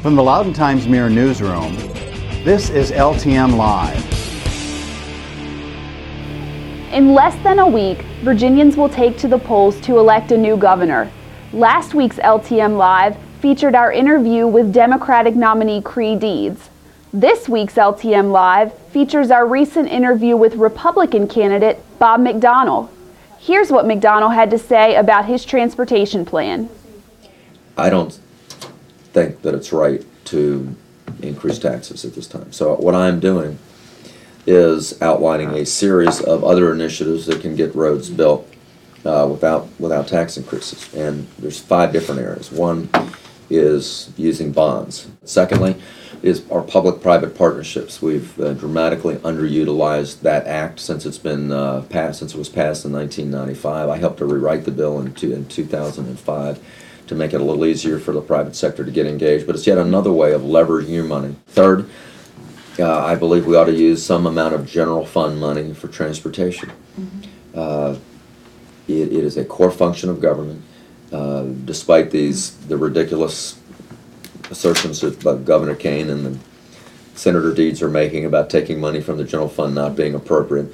From the Loudoun Times-Mirror newsroom, this is LTM Live. In less than a week, Virginians will take to the polls to elect a new governor. Last week's LTM Live featured our interview with Democratic nominee Cree Deeds. This week's LTM Live features our recent interview with Republican candidate Bob McDonnell. Here's what McDonnell had to say about his transportation plan. I don't think that it's right to increase taxes at this time. So what I'm doing is outlining a series of other initiatives that can get roads built without tax increases. And there's 5 different areas. One is using bonds. Secondly is our public-private partnerships. We've dramatically underutilized that act since it's been passed, since it was passed in 1995. I helped to rewrite the bill in 2005 to make it a little easier for the private sector to get engaged. But it's yet another way of leveraging your money. Third, I believe we ought to use some amount of general fund money for transportation. It is a core function of government. Despite the ridiculous assertions that Governor Kane and the Senator Deeds are making about taking money from the general fund not being appropriate.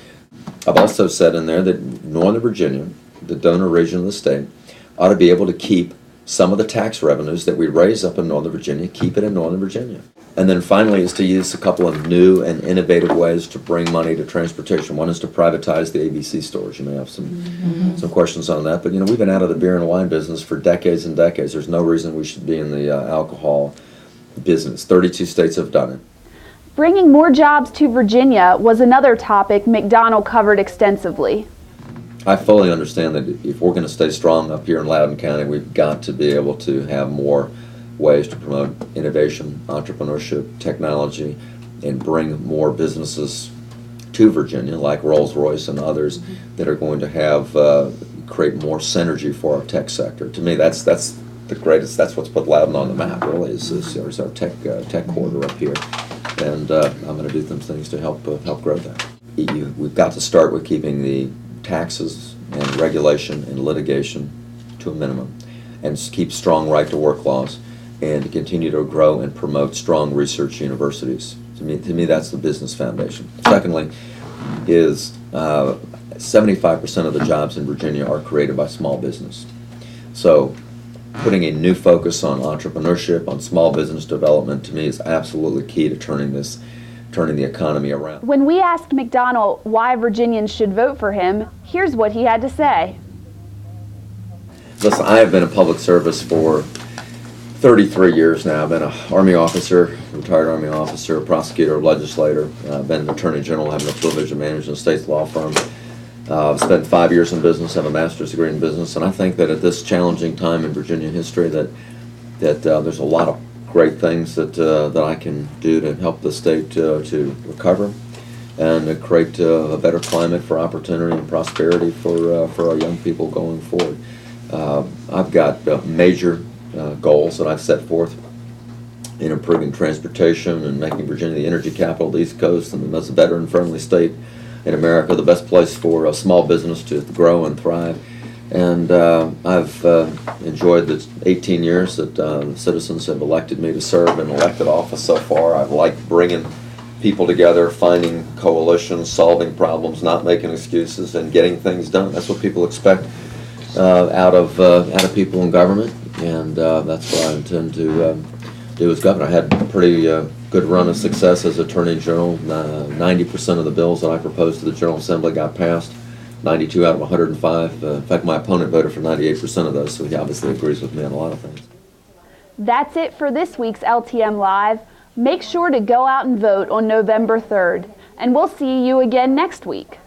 I've also said in there that Northern Virginia, the donor region of the state, ought to be able to keep some of the tax revenues that we raise up in Northern Virginia, keep it in Northern Virginia. And then finally is to use a couple of new and innovative ways to bring money to transportation. One is to privatize the ABC stores. You may have some questions on that, but we've been out of the beer and wine business for decades and decades. There's no reason we should be in the alcohol business. 32 states have done it. Bringing more jobs to Virginia was another topic McDonnell covered extensively. I fully understand that if we're going to stay strong up here in Loudoun County, we've got to be able to have more ways to promote innovation, entrepreneurship, technology, and bring more businesses to Virginia, like Rolls-Royce and others, that are going to have create more synergy for our tech sector. To me, that's the greatest. That's what's put Loudoun on the map. Really, is our tech corridor up here, and I'm going to do some things to help grow that. We've got to start with keeping the taxes and regulation and litigation to a minimum, and keep strong right-to-work laws, and to continue to grow and promote strong research universities. To me, that's the business foundation. Secondly, is 75% of the jobs in Virginia are created by small business. So, putting a new focus on entrepreneurship, on small business development, to me is absolutely key to turning the economy around. When we asked McDonnell why Virginians should vote for him, here's what he had to say. Listen, I have been in public service for 33 years now. I've been an Army officer, retired Army officer, a prosecutor, a legislator. I've been an attorney general, having the privilege of managing a state law firm. I've spent 5 years in business, have a master's degree in business, and I think that at this challenging time in Virginia history that there's a lot of great things that I can do to help the state to recover and to create a better climate for opportunity and prosperity for our young people going forward. I've got major goals that I've set forth in improving transportation and making Virginia the energy capital of the East Coast and the most veteran-friendly state in America, the best place for a small business to grow and thrive. And I've enjoyed the 18 years that the citizens have elected me to serve in elected office so far. I've liked bringing people together, finding coalitions, solving problems, not making excuses, and getting things done. That's what people expect out of people in government, and that's what I intend to do as governor. I had a pretty good run of success as Attorney General. 90% of the bills that I proposed to the General Assembly got passed. 92 out of 105. In fact, my opponent voted for 98% of those, so he obviously agrees with me on a lot of things. That's it for this week's LTM Live. Make sure to go out and vote on November 3rd, and we'll see you again next week.